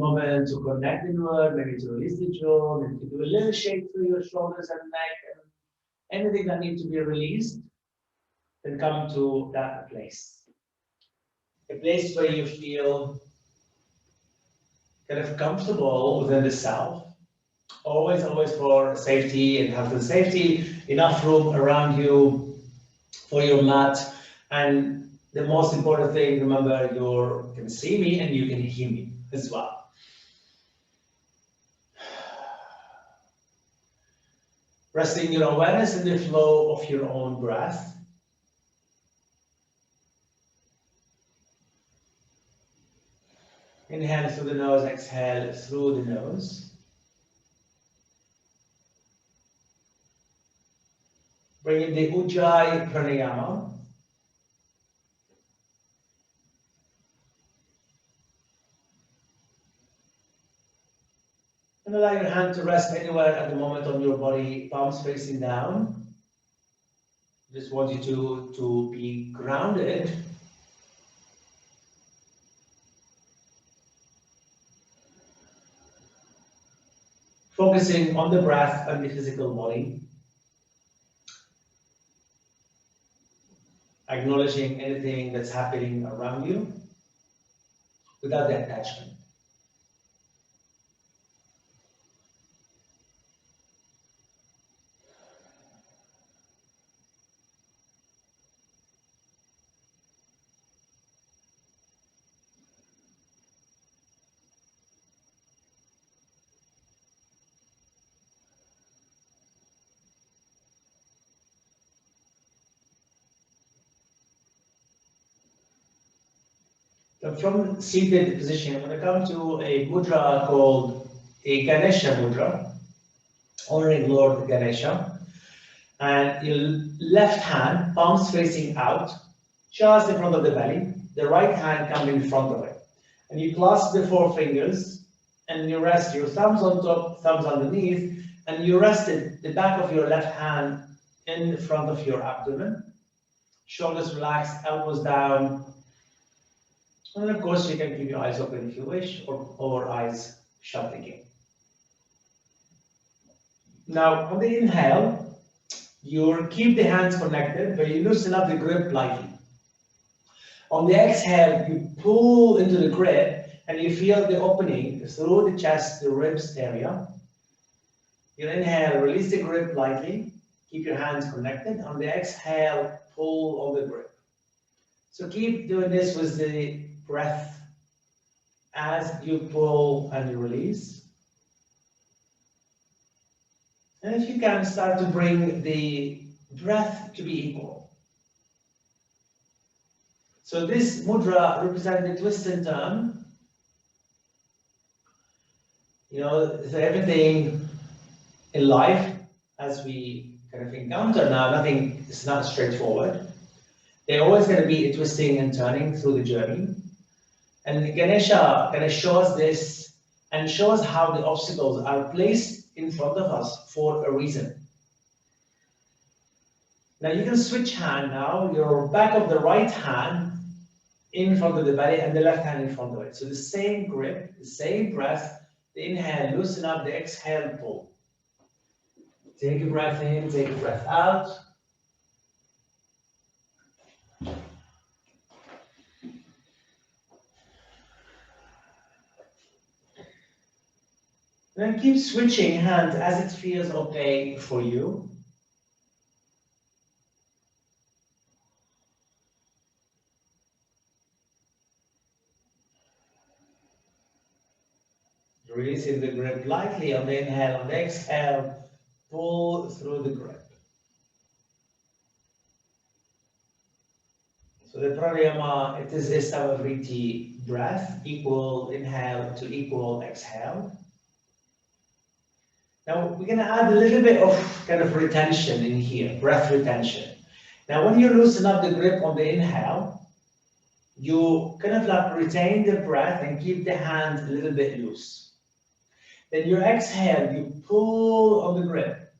moment to connect inward, maybe to release the jaw, maybe to do a little shake through your shoulders and neck, and anything that needs to be released, then come to that place. A place where you feel kind of comfortable within the self. Always for safety and health and safety, enough room around you for your mat. And the most important thing, remember, you can see me and you can hear me as well. Resting your awareness in the flow of your own breath. Inhale through the nose, exhale through the nose. Bring in the Ujjayi Pranayama. And allow your hand to rest anywhere at the moment on your body, palms facing down. Just want you to be grounded. Focusing on the breath and the physical body. Acknowledging anything that's happening around you without the attachment. So from seated position, I'm going to come to a mudra called a Ganesha mudra, honoring Lord Ganesha. And your left hand, palms facing out, just in front of the belly, the right hand comes in front of it. And you clasp the four fingers, and you rest your thumbs on top, thumbs underneath, and you rest the back of your left hand in front of your abdomen. Shoulders relaxed, elbows down. And of course, you can keep your eyes open if you wish, or eyes shut again. Now, on the inhale, you keep the hands connected, but you loosen up the grip lightly. On the exhale, you pull into the grip, and you feel the opening through the chest, the ribs area. You inhale, release the grip lightly, keep your hands connected. On the exhale, pull on the grip. So keep doing this with the breath as you pull and you release. And if you can, start to bring the breath to be equal. So this mudra represents the twist and turn. You know, so everything in life, as we kind of encounter now, nothing is not straightforward. There's always going to be a twisting and turning through the journey. And Ganesha kind of shows this and shows how the obstacles are placed in front of us for a reason. Now you can switch hand now, your back of the right hand in front of the belly and the left hand in front of it. So the same grip, the same breath, the inhale, loosen up, the exhale, pull. Take a breath in, take a breath out. Then keep switching hands as it feels okay for you. Releasing the grip lightly on the inhale, on the exhale, pull through the grip. So the pranayama, it is a Samavriti breath, equal inhale to equal exhale. Now we're going to add a little bit of kind of retention in here, breath retention. Now when you loosen up the grip on the inhale, you kind of like retain the breath and keep the hand a little bit loose. Then your exhale, you pull on the grip.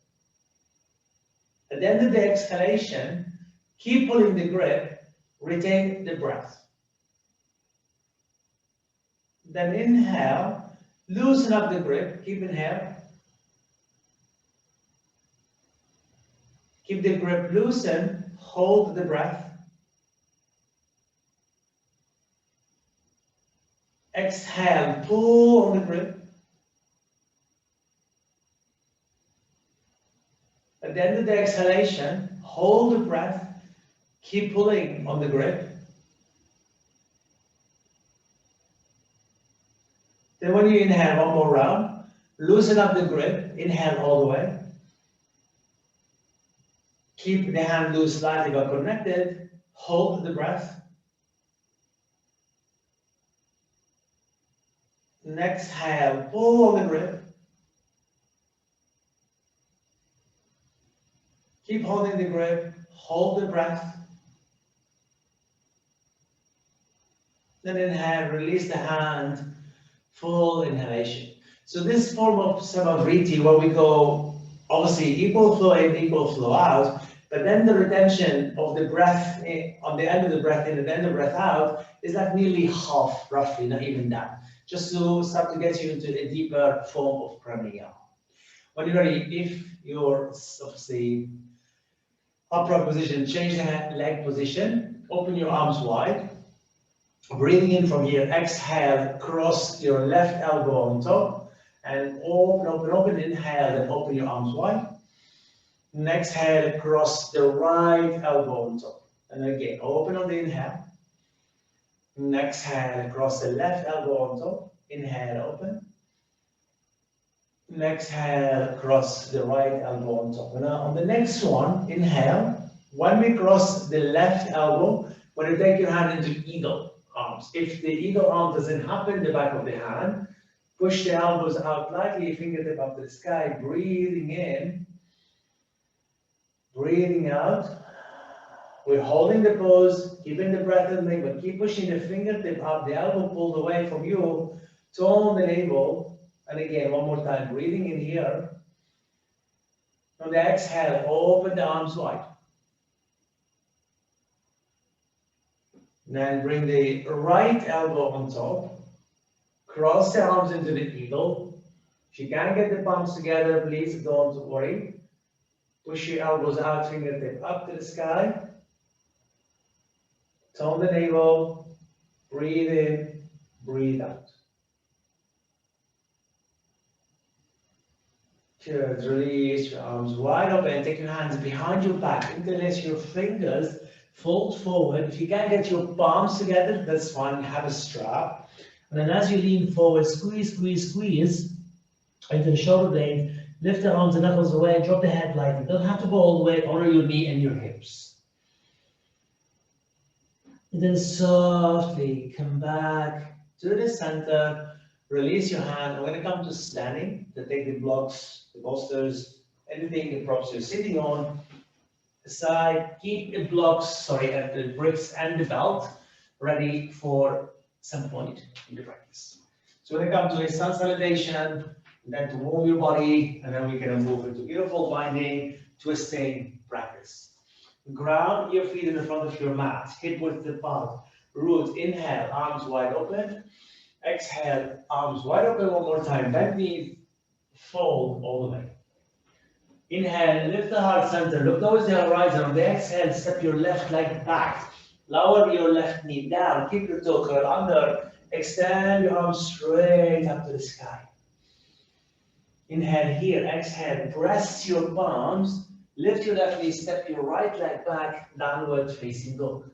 At the end of the exhalation, keep pulling the grip, retain the breath. Then inhale, Loosen up the grip, keep inhale. Keep the grip loosen, hold the breath. Exhale, pull on the grip. At the end of the exhalation, hold the breath, keep pulling on the grip. Then when you inhale one more round, loosen up the grip, inhale all the way. Keep the hand loose slightly but connected, hold the breath. And exhale, pull on the grip. Keep holding the grip, hold the breath. Then inhale, release the hand, full inhalation. So this form of samavriti, where we go obviously equal flow in, equal flow out, but then the retention of the breath on the end of the breath in and the end of the breath out is like nearly half, roughly, not even that. Just to start to get you into a deeper form of pranayama. When you're ready, if you're obviously upright position, change the leg position, open your arms wide. Breathing in from here, exhale, cross your left elbow on top, and open, inhale, and open your arms wide. And exhale, cross the right elbow on top. And again, open on the inhale. And exhale, cross the left elbow on top. Inhale, open. And exhale, cross the right elbow on top. And now on the next one, inhale. When we cross the left elbow, when you take your hand into eagle arms. If the eagle arm doesn't happen, the back of the hand, push the elbows out lightly, fingertip up to the sky, breathing in, breathing out. We're holding the pose, keeping the breath in there, but keep pushing the fingertip up, the elbow pulled away from you, tone the navel, and again, one more time, breathing in here. On the exhale, open the arms wide. Then bring the right elbow on top, cross the arms into the eagle. If you can't get the palms together, please don't worry. Push your elbows out, fingertip up to the sky. Tone the navel, breathe in, breathe out. Good, release your arms wide open, take your hands behind your back, interlace your fingers, fold forward. If you can't get your palms together, that's fine, have a strap. And then as you lean forward, squeeze, squeeze, squeeze into the shoulder blade, lift the arms and knuckles away, drop the head lightly. Don't have to go all the way, honor your knee and your hips. And then softly come back to the center, release your hand. I'm going to come to standing to take the blocks, the bolsters, anything, the props you're sitting on. Aside, keep the blocks, at the bricks and the belt ready for some point in the practice. So we're going to come to a sun salutation, then to warm your body, and then we're going to move into beautiful binding, twisting practice. Ground your feet in the front of your mat, hip width apart. Root, inhale, arms wide open. Exhale, arms wide open one more time. Bend knees, fold all the way. Inhale, lift the heart center, look towards the horizon. On the exhale, step your left leg back. Lower your left knee down, keep your toe curl under. Extend your arms straight up to the sky. Inhale here, exhale, press your palms. Lift your left knee, step your right leg back, downward facing dog.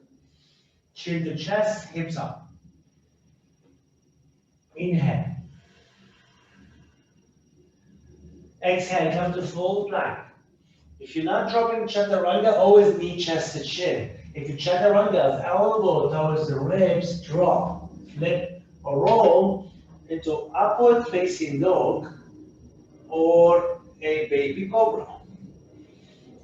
Chin to chest, hips up. Inhale. Exhale, come to full plank. If you're not dropping chaturanga, always knee, chest to chin. If you chaturanga, elbow towards the ribs, drop, flip, or roll into upward facing dog or a baby cobra.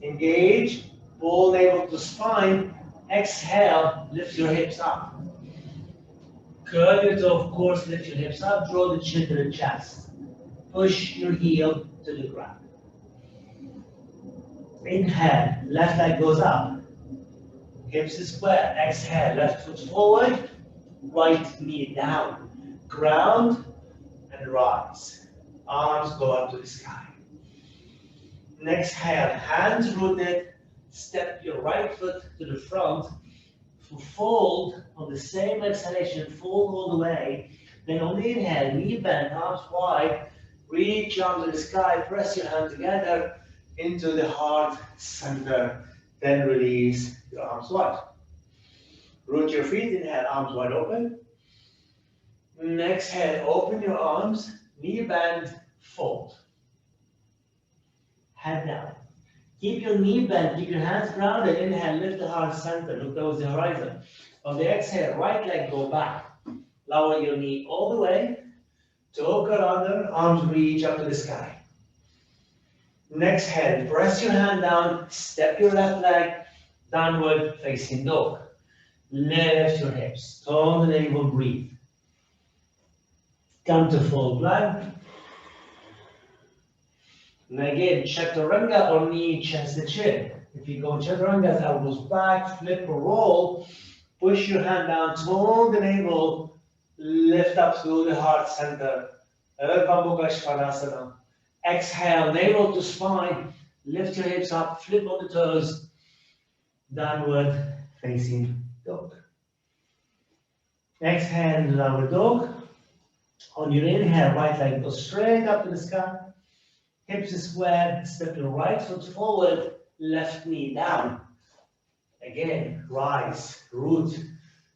Engage, pull navel to spine, exhale, lift your hips up. Curl your toe, of course, lift your hips up, draw the chin to the chest. Push your heel to the ground. Inhale, left leg goes up. Hips is square. Exhale, left foot forward, right knee down. Ground, and rise. Arms go up to the sky. Next, exhale, hands rooted, step your right foot to the front, fold on the same exhalation, fold all the way. Then on the inhale, knee bend, arms wide, reach arms to the sky, press your hand together into the heart center, then release your arms wide. Root your feet, inhale, arms wide open. Exhale, open your arms, knee bend, fold. Head down. Keep your knee bent, keep your hands grounded. Inhale, lift the heart center, look towards the horizon. On the exhale, right leg go back. Lower your knee all the way. Toe curl under, arms reach up to the sky. Next exhale, press your hand down, step your left leg, downward facing dog. Lift your hips, tone the navel, breathe. Come to full plank. And again, chaturanga or knee, chest to chin. If you go chaturanga, elbows back, flip or roll, push your hand down, tone the navel, lift up through the heart center. Urdhva Mukha Svanasana. Exhale, navel to spine, lift your hips up, flip on the toes, downward facing dog. Exhale, downward dog. On your inhale, right leg goes straight up to the sky. Hips is squared, step your right foot forward, left knee down. Again, rise, root.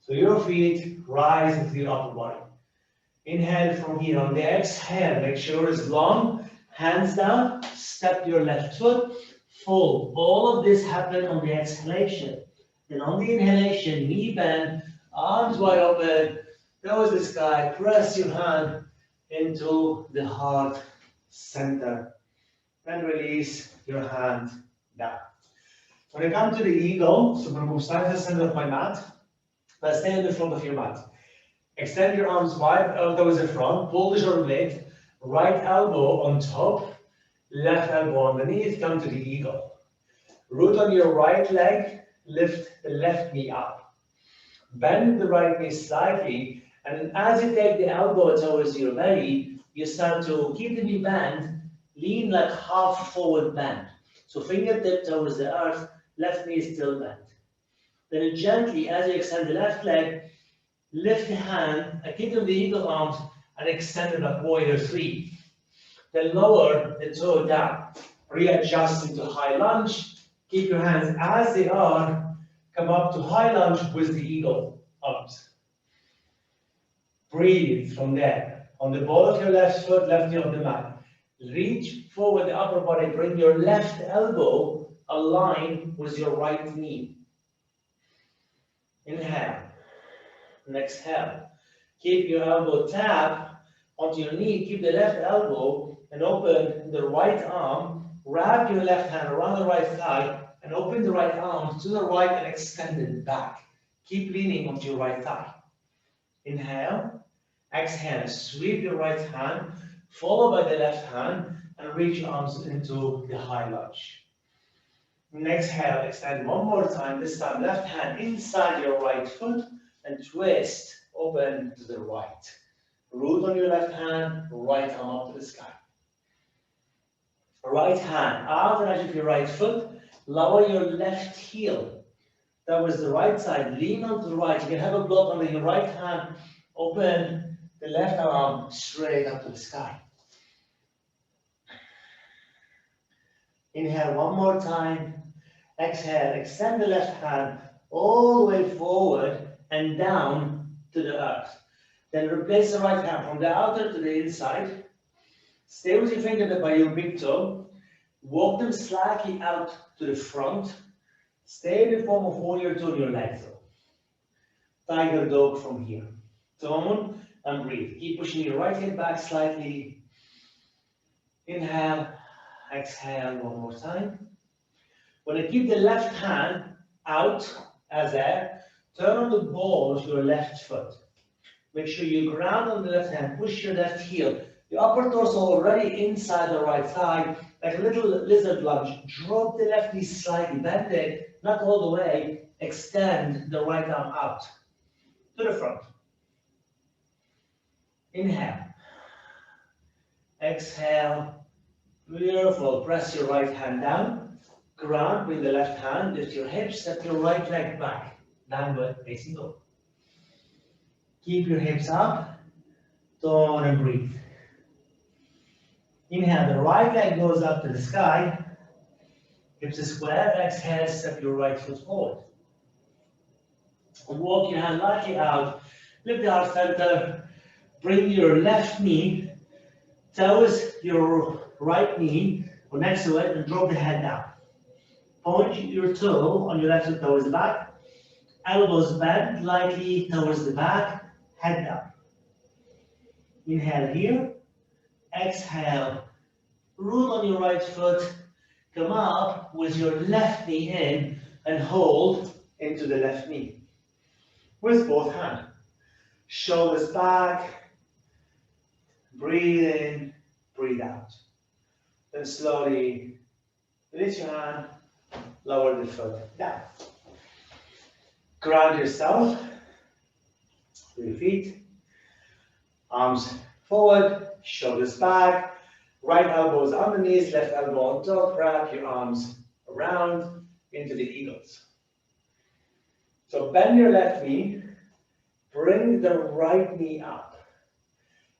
So your feet rise into your upper body. Inhale from here. On the exhale, make sure it's long. Hands down, step your left foot, fold. All of this happen on the exhalation. Then on the inhalation, knee bend, arms wide open, towards the sky, press your hand into the heart center. Then release your hand down. When I come to the eagle, so I'm going to move slightly to the center of my mat, but stay in the front of your mat. Extend your arms wide towards the front, pull the shoulder blade, right elbow on top, left elbow underneath, come to the eagle. Root on your right leg, lift the left knee up. Bend the right knee slightly, and as you take the elbow towards your belly, you start to keep the knee bent, lean like half forward bend. So fingertip towards the earth, left knee still bent. Then gently, as you extend the left leg, lift the hand, keep on the eagle arms, and extend it like warrior three. Then lower the toe down. Readjust into high lunge. Keep your hands as they are. Come up to high lunge with the eagle arms. Breathe from there. On the ball of your left foot, left knee on the mat. Reach forward the upper body, bring your left elbow aligned with your right knee. Inhale and exhale. Keep your elbow tap onto your knee, keep the left elbow and open the right arm. Wrap your left hand around the right thigh and open the right arm to the right and extend it back. Keep leaning onto your right thigh. Inhale, exhale, sweep your right hand, followed by the left hand, and reach your arms into the high lunge. Exhale, extend one more time, this time left hand inside your right foot, and twist, open to the right. Root on your left hand, right arm up to the sky. Right hand, out and edge of your right foot, lower your left heel. That was the right side, lean onto the right. You can have a block under your right hand, open the left arm straight up to the sky. Inhale one more time. Exhale, extend the left hand all the way forward and down to the earth. Then replace the right hand from the outer to the inside. Stay with your fingertip by your big toe. Walk them slightly out to the front. Stay in the form of warrior two on your legs. Tiger dog from here. Tone and breathe. Keep pushing your right hip back slightly. Inhale, exhale one more time. When I keep the left hand out as air, turn on the ball of your left foot. Make sure you ground on the left hand, push your left heel. The upper torso already inside the right thigh, like a little lizard lunge. Drop the left knee slightly, bend it, not all the way. Extend the right arm out to the front. Inhale. Exhale. Beautiful. Press your right hand down. Ground with the left hand. Lift your hips. Step your right leg back. Downward facing dog. Keep your hips up. Turn and breathe. Inhale. The right leg goes up to the sky. Hips are square. Exhale. Step your right foot forward. Walk your hand lightly out. Lift the heart center. Bring your left knee towards your right knee or next to it and drop the head down. Point your toe on your left foot towards the back. Elbows bent lightly towards the back. Head down. Inhale here. Exhale. Root on your right foot. Come up with your left knee in and hold into the left knee. With both hands. Shoulders back. Breathe in, breathe out. Then slowly lift your hand, lower the foot down. Ground yourself with your feet. Arms forward, shoulders back. Right elbows on the knees, left elbow on top. Wrap your arms around into the eagles. So bend your left knee, bring the right knee up.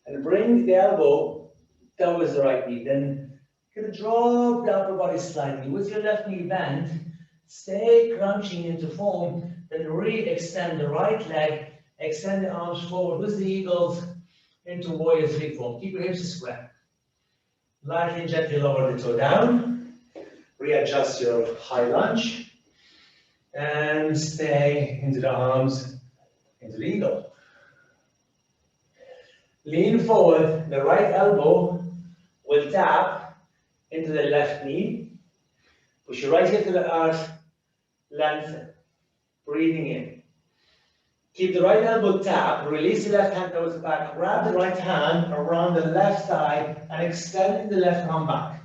And bring the elbow towards the right knee. Then you're going to drop the upper body slightly. With your left knee bent, stay crunching into form. Then re-extend the right leg. Extend the arms forward with the eagles into warrior three form. Keep your hips square. Lightly and gently lower the toe down. Readjust your high lunge. And stay into the arms, into the eagle. Lean forward, the right elbow will tap into the left knee. Push your right hip to the earth, lengthen, breathing in. Keep the right elbow tap, release the left hand towards the back, grab the right hand around the left thigh and extend the left arm back.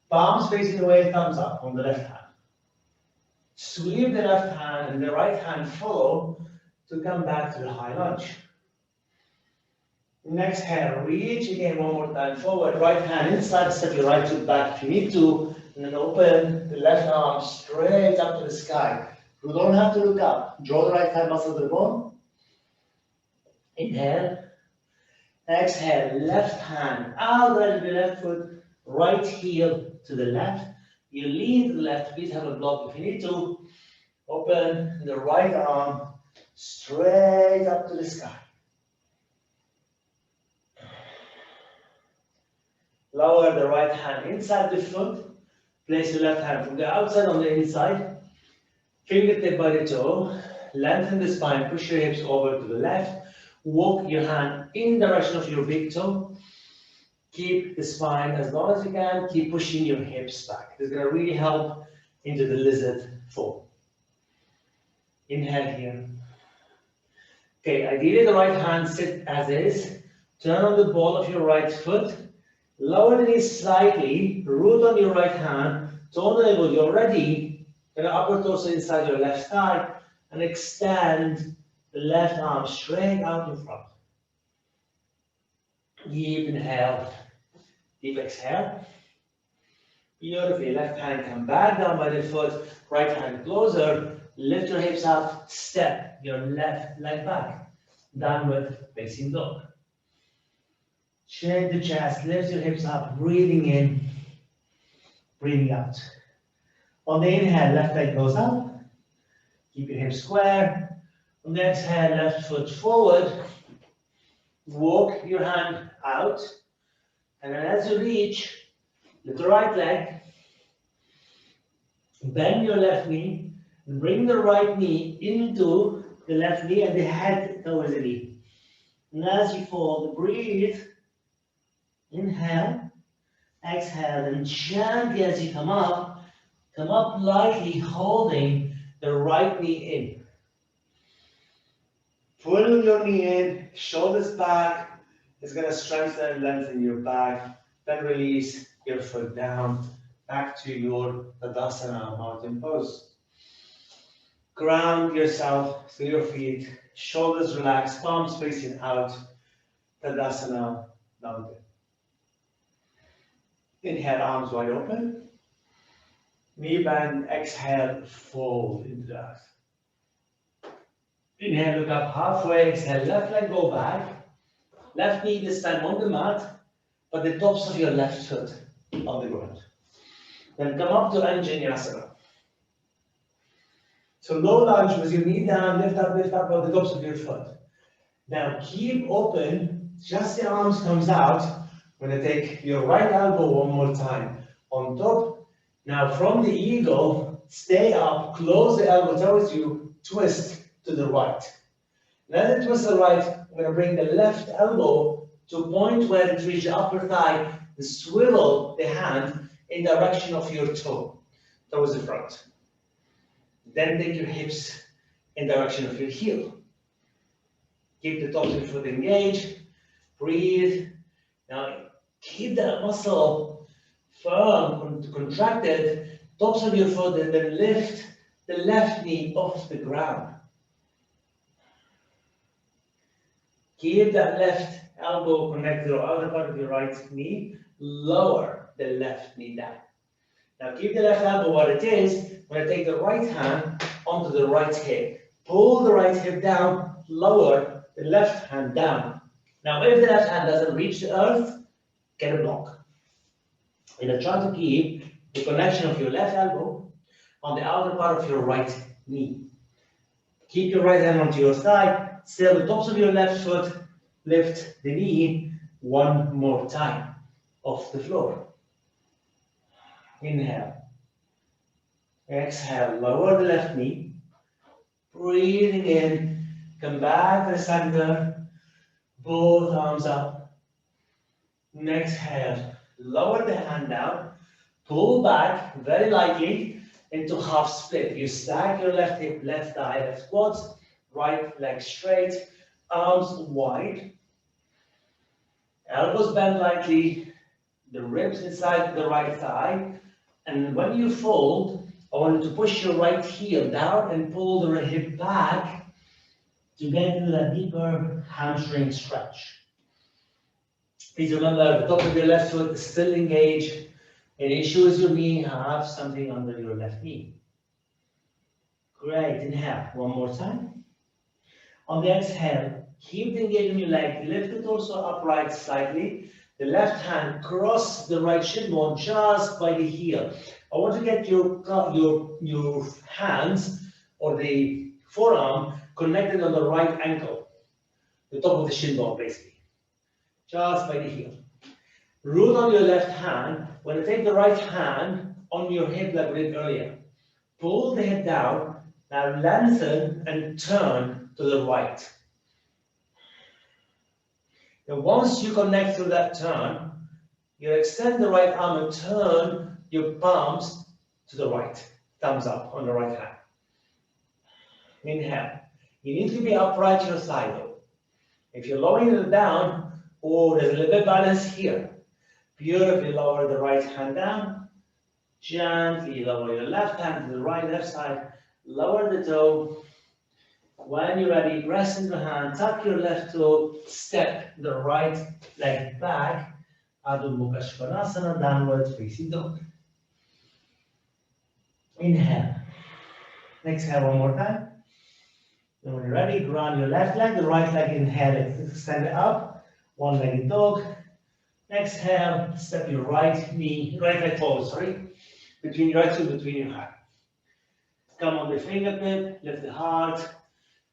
Palms facing away, thumbs up on the left hand. Sweep the left hand and the right hand follow to come back to the high lunge. Next hand, reach again one more time forward. Right hand inside, step your right foot back if you need to. And then open the left arm straight up to the sky. You don't have to look up. Draw the right thigh muscle to the bone. Inhale. Exhale. Left hand out right to the left foot. Right heel to the left. You lean to the left. Please have a block if you need to. Open the right arm straight up to the sky. Lower the right hand inside the foot. Place your left hand from the outside on the inside. Fingertip by the toe. Lengthen the spine. Push your hips over to the left. Walk your hand in the direction of your big toe. Keep the spine as long as you can. Keep pushing your hips back. This is going to really help into the lizard form. Inhale here. Okay, ideally the right hand sit as is. Turn on the ball of your right foot. Lower the knees slightly, root on your right hand, toe on the elbow, you're ready. Get the upper torso inside your left thigh and extend the left arm straight out in front. Deep inhale, deep exhale. Beautifully, left hand come back down by the foot, right hand closer, lift your hips up, step your left leg back, downward facing dog. Shake the chest, lift your hips up, breathing in, breathing out. On the inhale, left leg goes up. Keep your hips square. On the exhale, left foot forward. Walk your hand out. And then as you reach, lift the right leg. Bend your left knee. And bring the right knee into the left knee and the head towards the knee. And as you fall, breathe. Inhale, exhale, and gently as you come up lightly holding the right knee in. Pull your knee in, shoulders back. It's going to strengthen and lengthen your back. Then release your foot down, back to your Tadasana mountain pose. Ground yourself through your feet, shoulders relaxed, palms facing out, Tadasana mountain. Inhale, arms wide open. Knee bend, exhale, fold into the earth. Inhale, look up halfway, exhale, left leg go back. Left knee this time on the mat, but the tops of your left foot on the ground. Then come up to Vinyasa. So low lunge with your knee down, lift up on the tops of your foot. Now keep open, just the arms comes out. I'm going to take your right elbow one more time on top. Now from the eagle, stay up, close the elbow towards you, twist to the right. Now that twist to the right, I'm going to bring the left elbow to a point where it reaches the upper thigh, and swivel the hand in direction of your toe, towards the front. Then take your hips in direction of your heel. Keep the tops of your foot engaged. Breathe. Now keep that muscle firm, contracted, tops of your foot, and then lift the left knee off the ground. Keep that left elbow connected to the outer part of your right knee. Lower the left knee down. Now keep the left elbow where it is. I'm going to take the right hand onto the right hip. Pull the right hip down, lower the left hand down. Now if the left hand doesn't reach the earth, get a block. You're going to try to keep the connection of your left elbow on the outer part of your right knee. Keep your right hand onto your thigh. Still the tops of your left foot. Lift the knee one more time off the floor. Inhale. Exhale, lower the left knee. Breathing in, come back to the center. Both arms up. Exhale, lower the hand down. Pull back very lightly into half split. You stack your left hip, left thigh, left quads, right leg straight, arms wide. Elbows bend lightly, the ribs inside the right thigh. And when you fold, I want you to push your right heel down and pull the hip back to get into that deeper hamstring stretch. Please remember the top of your left foot is still engaged. Any issue with your knee, have something under your left knee. Great, inhale, one more time. On the exhale, keep engaging your leg, lift the torso upright slightly. The left hand cross the right shin bone just by the heel. I want to get your hands or the forearm connected on the right ankle, the top of the shin bone basically, just by the heel. Root on your left hand. When you take the right hand on your hip like we did earlier, pull the hip down, now lengthen and turn to the right. And once you connect to that turn, you extend the right arm and turn your palms to the right. Thumbs up on the right hand. Inhale. You need to be upright your thigh though. If you're lowering it down, oh, there's a little bit of balance here. Beautifully lower the right hand down. Gently lower your left hand to the right, left side. Lower the toe. When you're ready, press into the hand, tuck your left toe, step the right leg back. Adho Mukha Svanasana, downward facing dog. Inhale. Exhale one more time. And when you're ready, ground your left leg, the right leg, inhale it, extend it up, one-legged dog. Exhale, step your right knee, right leg forward, sorry, between your right foot, between your hand. Come on the fingertip, lift the heart,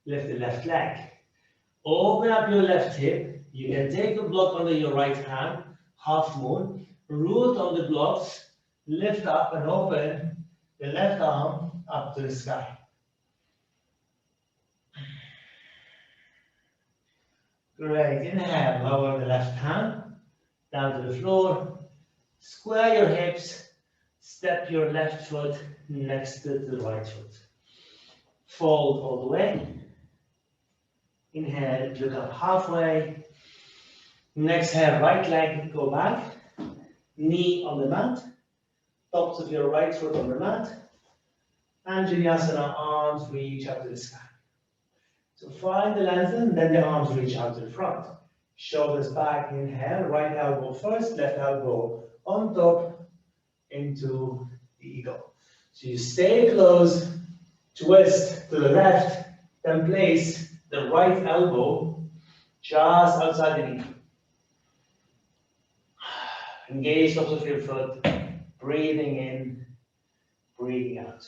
lift the left leg. Open up your left hip. You can take the block under your right hand, half moon, root on the blocks, lift up and open the left arm up to the sky. Great, inhale, lower the left hand down to the floor, square your hips, step your left foot next to the right foot. Fold all the way. Inhale, look up halfway. Exhale, right leg, go back. Knee on the mat. Tops of your right foot on the mat. And Vinyasa, arms reach up to the sky. So find the lengthen, then the arms reach out to the front. Shoulders back, inhale, right elbow first, left elbow on top into the eagle. So you stay close, twist to the left, then place the right elbow just outside the knee. Engage the tops of your foot, breathing in, breathing out.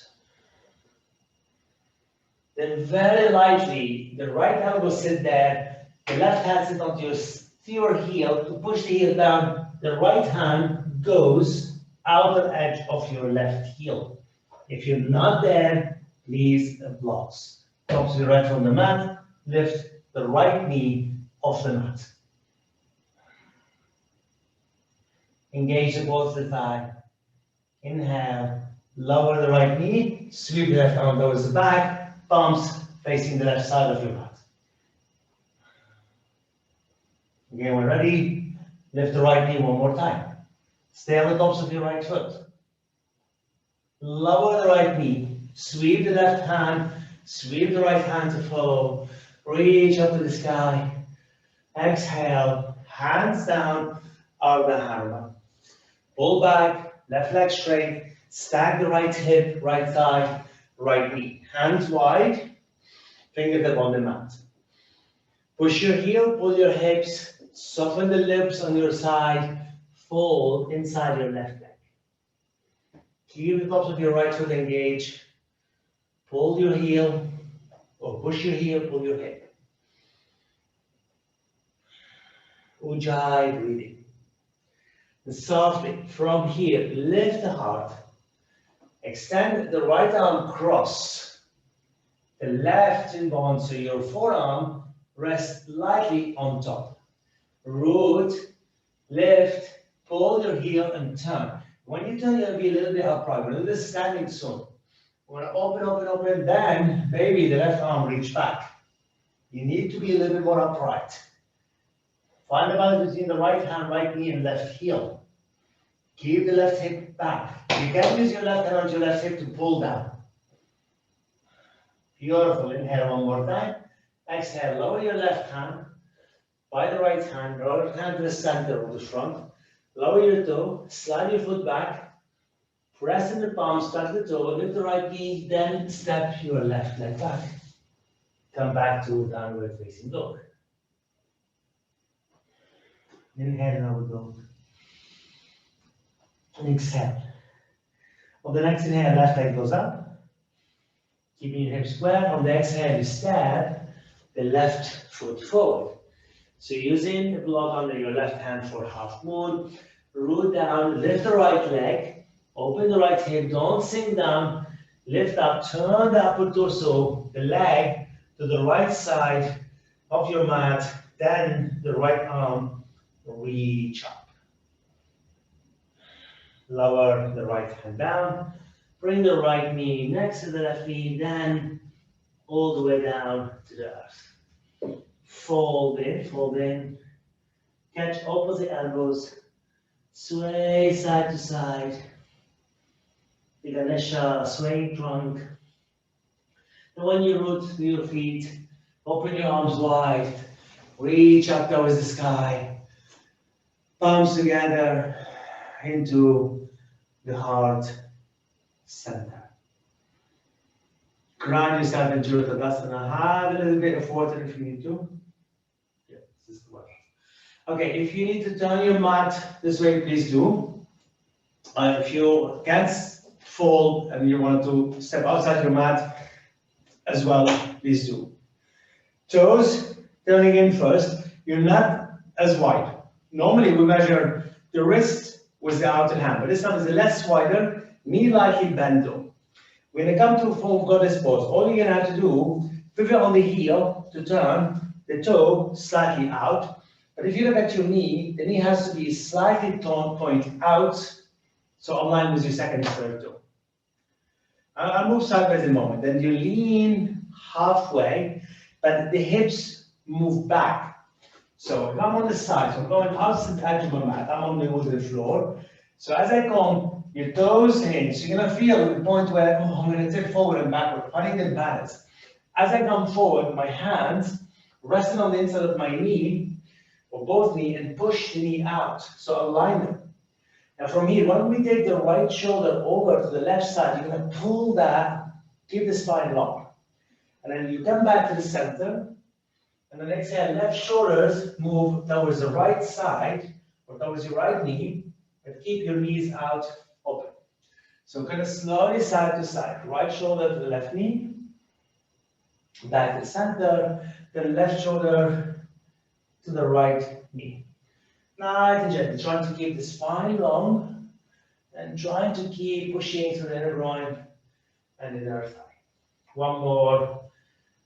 Then very lightly, the right elbow sit there, the left hand sit onto your heel to push the heel down. The right hand goes outer edge of your left heel. If you're not there, please blocks. Tops of your right from the mat, lift the right knee off the mat. Engage the balls of the thigh. Inhale, lower the right knee, sweep the left arm towards the back, palms facing the left side of your mat. Again, we're ready. Lift the right knee one more time. Stay on the tops of your right foot. Lower the right knee, sweep the left hand, sweep the right hand to follow. Reach up to the sky. Exhale, hands down, Ardha Hanuman. Pull back, left leg straight, stack the right hip, right thigh, right knee. Hands wide, fingertip on the mat. Push your heel, pull your hips, soften the lips on your side, fold inside your left leg. Keep the tops of your right foot engaged. Pull your heel, or push your heel, pull your hip. Ujjayi breathing. And softly, from here, lift the heart. Extend the right arm cross. The left in bond, so your forearm rests lightly on top. Root, lift, pull your heel and turn. When you turn, you'll be a little bit upright. We're a little standing soon. We're gonna open, open, open, then maybe the left arm reach back. You need to be a little bit more upright. Find the balance between the right hand, right knee, and left heel. Keep the left hip back. You can use your left hand on your left hip to pull down. Beautiful. Inhale one more time. Exhale, lower your left hand by the right hand, right hand to the center of the front. Lower your toe, slide your foot back, press in the palms, touch the toe, lift the right knee, then step your left leg back. Come back to downward facing dog. Inhale, now we go. And exhale. On the next inhale, left leg goes up. Keeping your hips square. On the exhale, you step the left foot forward. So using the block under your left hand for half moon, root down, lift the right leg, open the right hip, don't sink down, lift up, turn the upper torso, the leg to the right side of your mat, then the right arm, reach up. Lower the right hand down, bring the right knee next to the left knee, then all the way down to the earth. Fold in, catch opposite elbows, sway side to side, the Ganesha swaying trunk. And when you root to your feet, open your arms wide, reach up towards the sky, palms together into the heart center. Ground yourself into Tadasana. Have a little bit of water if you need to. Yeah, this is the water. Okay, if you need to turn your mat this way, please do. If you can't fall and you want to step outside your mat as well, please do. Toes turning in first. You're not as wide. Normally we measure the wrist with the outer hand, but this time is less wider, knee lightly bent though. When you come to full goddess pose, all you're gonna have to do, pivot on the heel to turn the toe slightly out. But if you look at your knee, the knee has to be slightly point out, so align with your second and third toe. I'll move sideways in a moment. Then you lean halfway, but the hips move back. So I'm on the side, so I'm going outside the edge of my mat. I'm on the wooden floor. So as I come, your toes hinge. So you're gonna feel the point where, oh, I'm gonna tip forward and backward, finding the balance. As I come forward, my hands resting on the inside of my knee, or both knee, and push the knee out. So align them. Now from here, when we take the right shoulder over to the left side, you're going to pull that, keep the spine long. And then you come back to the center. And then exhale, left shoulders move towards the right side or towards your right knee, but keep your knees out open. So kind of slowly side to side. Right shoulder to the left knee, back to the center, then left shoulder to the right knee. Nice and gently, trying to keep the spine long and trying to keep pushing through the inner groin and the inner thigh. One more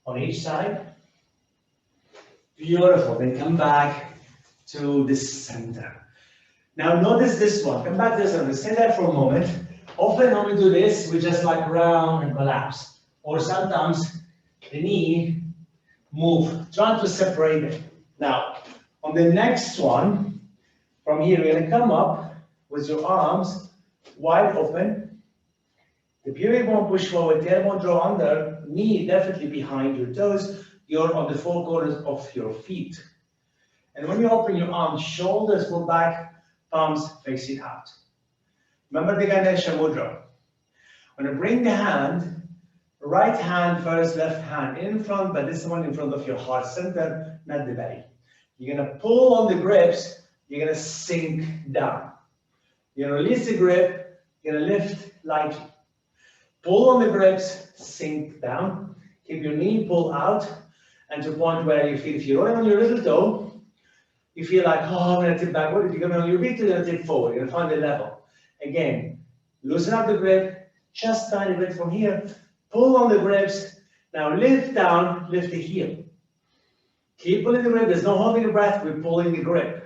on each side. Beautiful. Then come back to the center. Now notice this one. Come back to the center. Stay there for a moment. Often when we do this, we just like round and collapse. Or sometimes the knee move, trying to separate it. Now, on the next one, from here, we're going to come up with your arms wide open. The pubic bone push forward, tailbone draw under, knee definitely behind your toes. You're on the four corners of your feet. And when you open your arms, shoulders pull back, palms facing out. Remember the Ganesha Mudra. When you bring the hand, right hand first, left hand in front, but this one in front of your heart center, not the belly. You're going to pull on the grips, you're going to sink down. You're going to release the grip, you're going to lift lightly. Pull on the grips, sink down. Keep your knee pull out. And to a point where you feel, if you're rolling on your little toe, you feel like, oh, I'm going to tip backward. If you're coming on your feet, you're going to tip forward. You're going to find the level. Again, loosen up the grip, just tiny bit from here. Pull on the grips. Now lift down, lift the heel. Keep pulling the grip. There's no holding the breath. We're pulling the grip.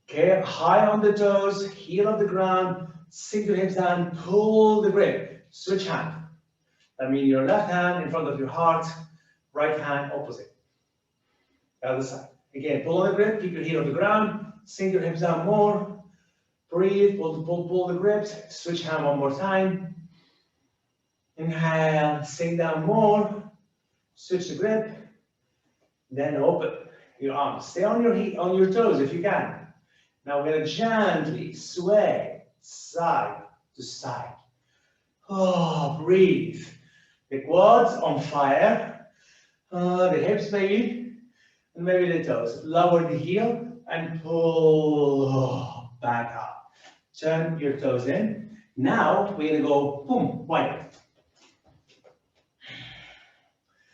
Okay, high on the toes, heel on the ground, sink your hips down, pull the grip. Switch hand. That means your left hand in front of your heart, right hand opposite. The other side. Again, pull on the grip, keep your heel on the ground, sink your hips down more. Breathe, pull the grips, switch hand one more time. Inhale, sink down more, switch the grip, then open your arms. Stay on your toes if you can. Now we're going to gently sway side to side. Oh, breathe. The quads on fire, the hips maybe, and maybe the toes. Lower the heel and pull back up. Turn your toes in. Now we're going to go boom, wider.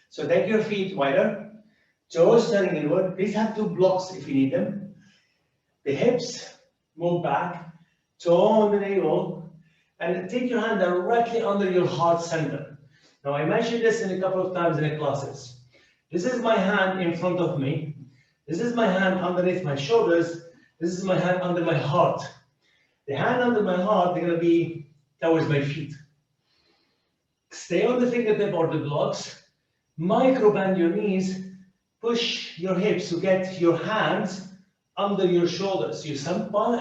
So take your feet wider, toes turning inward. Please have two blocks if you need them. The hips move back, toe on the navel, and take your hand directly under your heart center. Now I mentioned this in a couple of times in the classes. This is my hand in front of me. This is my hand underneath my shoulders. This is my hand under my heart. The hand under my heart, they're going to be towards my feet. Stay on the fingertip or the blocks. Micro bend your knees. Push your hips to get your hands under your shoulders. At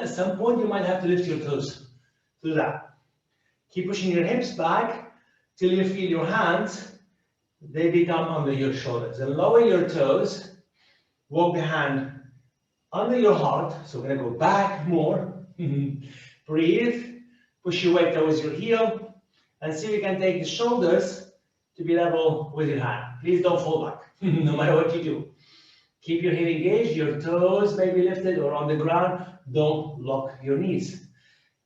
some point, you might have to lift your toes. Do that. Keep pushing your hips back till you feel your hands, they become under your shoulders. And lower your toes. Walk the hand under your heart. So we're going to go back more. Breathe. Push your weight towards your heel. And see if you can take the shoulders to be level with your hand. Please don't fall back, no matter what you do. Keep your heel engaged. Your toes may be lifted or on the ground. Don't lock your knees.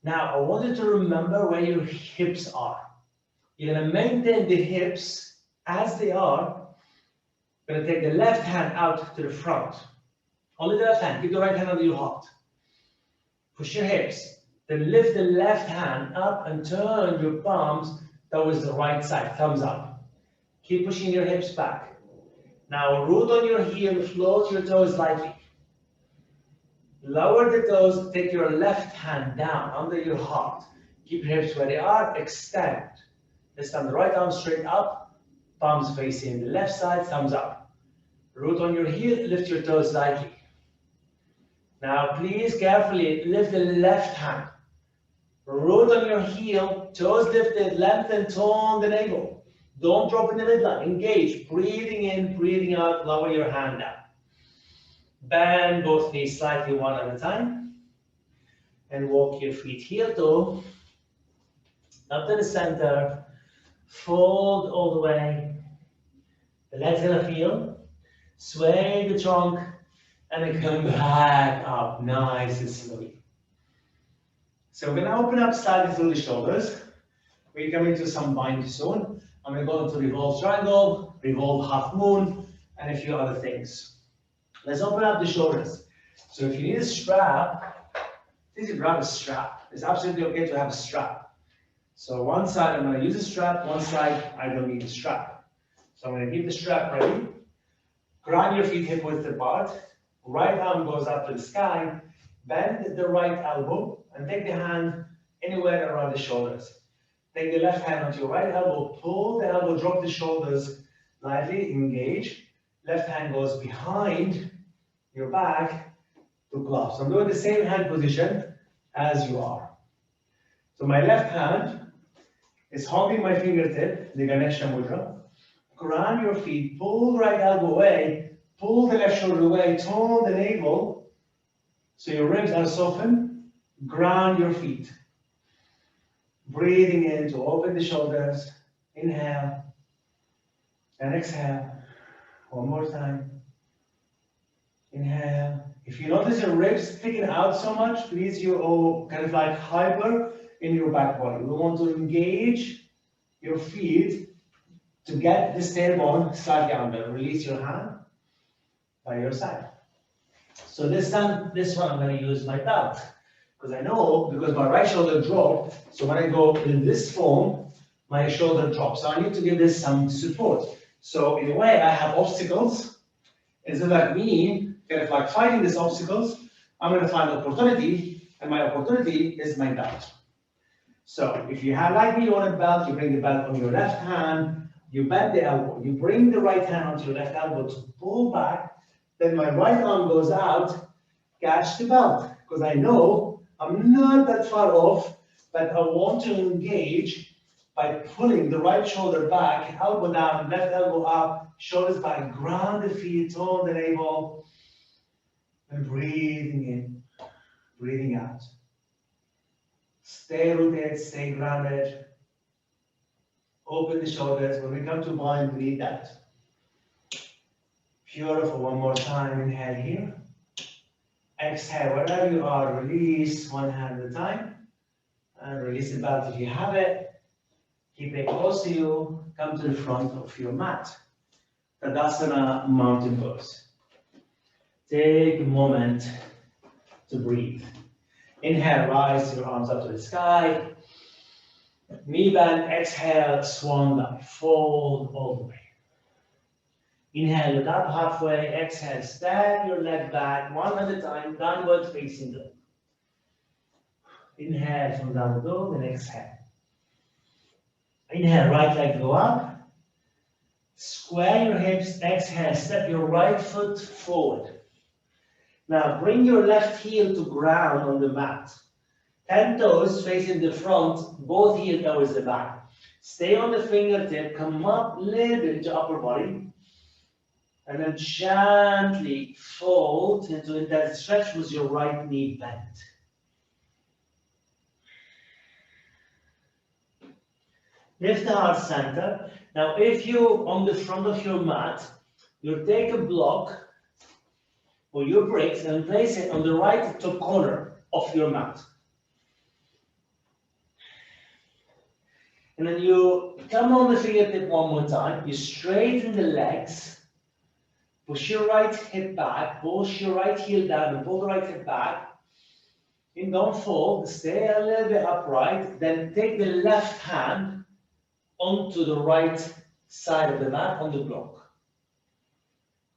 Now, I want you to remember where your hips are. You're going to maintain the hips as they are. You're going to take the left hand out to the front. Only the left hand. Keep the right hand under your heart. Push your hips. Then lift the left hand up and turn your palms towards the right side. Thumbs up. Keep pushing your hips back. Now root on your heel. Float your toes lightly. Lower the toes. Take your left hand down under your heart. Keep your hips where they are. Extend. This time the right arm straight up. Palms facing the left side. Thumbs up. Root on your heel. Lift your toes lightly. Now please carefully lift the left hand. Root on your heel. Toes lifted. Lengthen. Tone the navel. Don't drop in the midline. Engage. Breathing in, breathing out. Lower your hand down. Bend both knees slightly one at a time. and walk your feet heel toe up to the center, fold all the way, the legs gonna feel, sway the trunk, and then come back up nice and slowly. So we're gonna open up slightly through the shoulders. We come into some bind zone. I'm gonna go into revolve triangle, revolve half moon, and a few other things. Let's open up the shoulders. So if you need a strap, please grab a strap. It's absolutely okay to have a strap. So one side I'm gonna use a strap, one side I don't need a strap. So I'm gonna keep the strap ready. Ground your feet hip width apart. Right arm goes up to the sky. Bend the right elbow and take the hand anywhere around the shoulders. Take the left hand onto your right elbow, pull the elbow, drop the shoulders lightly, engage. Left hand goes behind your back to clasp. So I'm doing the same hand position as you are. So my left hand is holding my fingertip, the Ganesha Mudra. Ground your feet, pull the right elbow away, pull the left shoulder away, tone the navel so your ribs are softened. Ground your feet. Breathing in to open the shoulders. Inhale and exhale. One more time. Inhale. If you notice your ribs sticking out so much, please you all kind of like hyper in your back body. We want to engage your feet to get this tailbone slightly under. Release your hand by your side. So this time, this one I'm going to use my belt. Because I know, because my right shoulder dropped, so when I go in this form, my shoulder drops. So I need to give this some support. So in a way, I have obstacles. Instead of me kind of like fighting these obstacles, I'm going to find opportunity, and my opportunity is my belt. So if you have, like me, you want a belt, you bring the belt on your left hand, you bend the elbow, you bring the right hand onto your left elbow to pull back, then my right arm goes out, catch the belt, because I know I'm not that far off, but I want to engage by pulling the right shoulder back, elbow down, left elbow up, shoulders back, ground the feet, tone the navel, and breathing in, breathing out. Stay rooted, stay grounded. Open the shoulders. When we come to bind, breathe out. Beautiful. One more time. Inhale here. Exhale, wherever you are, release one hand at a time. And release the belt if you have it. Keep it close to you. Come to the front of your mat. Tadasana mountain pose. Take a moment to breathe. Inhale, rise your arms up to the sky. Knee bend, exhale, swan dive. Fold all the way. Inhale, look up halfway. Exhale, step your leg back one at a time, downward facing dog. Inhale from downward dog and exhale. Inhale, right leg go up. Square your hips, exhale, step your right foot forward. Now bring your left heel to ground on the mat. 10 toes facing the front, both heel towards the back. Stay on the fingertip, come up a little bit into upper body. And then gently fold into that stretch with your right knee bent. Lift the heart center. Now, if you on the front of your mat, you take a block or your bricks and place it on the right top corner of your mat. And then you come on the fingertip one more time. You straighten the legs. Push your right hip back, push your right heel down and pull the right hip back. And don't fold, stay a little bit upright. Then take the left hand onto the right side of the mat on the block.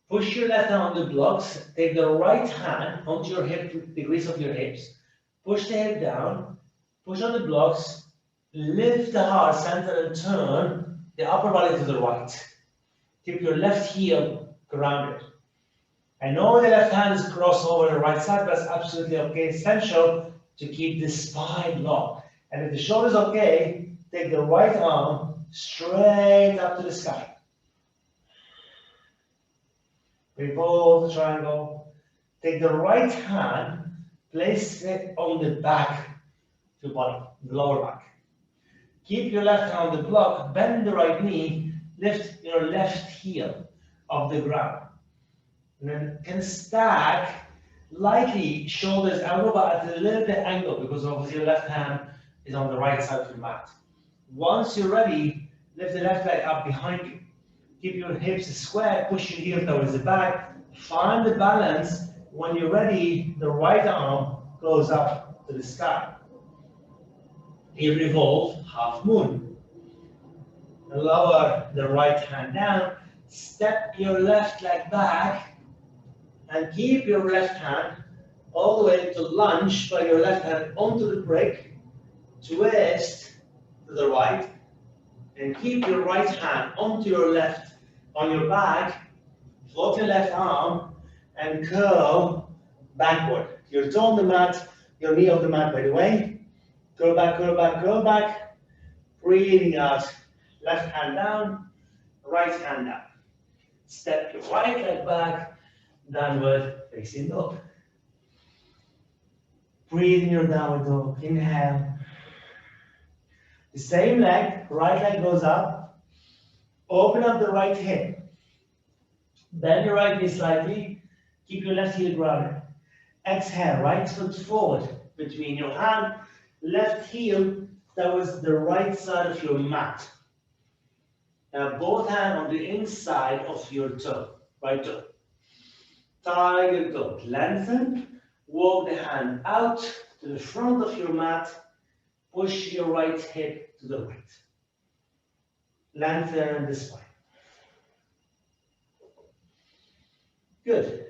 Push your left hand on the blocks, take the right hand onto your hip, the grease of your hips. Push the hip down, push on the blocks, lift the heart center and turn the upper body to the right. Keep your left heel grounded. I know the left hand is crossed over the right side, but that's absolutely okay. Essential to keep the spine long. And if the shoulder is okay, take the right arm straight up to the sky. Revolve the triangle. Take the right hand, Place it on the back to bottom, the lower back. Keep your left hand on the block, bend the right knee, lift your left heel off the ground. And then can stack lightly, shoulders elbow, but at a little bit angle because obviously your left hand is on the right side of your mat. Once you're ready, lift the left leg up behind you. Keep your hips square, push your heel towards the back. Find the balance. When you're ready, the right arm goes up to the sky. You revolve half moon. Lower the right hand down. Step your left leg back and keep your left hand all the way to lunge by your left hand onto the brick. Twist to the right and keep your right hand onto your left on your back. Float your left arm and curl backward. Your toe on the mat, your knee on the mat, by the way. Curl back, curl back, curl back. Breathing out. Left hand down, right hand down. Step your right leg back, downward facing dog. Breathe in your downward dog. Inhale. The same leg, right leg goes up. Open up the right hip. Bend your right knee slightly. Keep your left heel grounded. Exhale, right foot forward between your hand, left heel towards the right side of your mat. Now both hands on the inside of your toe, right toe. Tiger toe, lengthen. Walk the hand out to the front of your mat. Push your right hip to the right. Lengthen the spine. Good.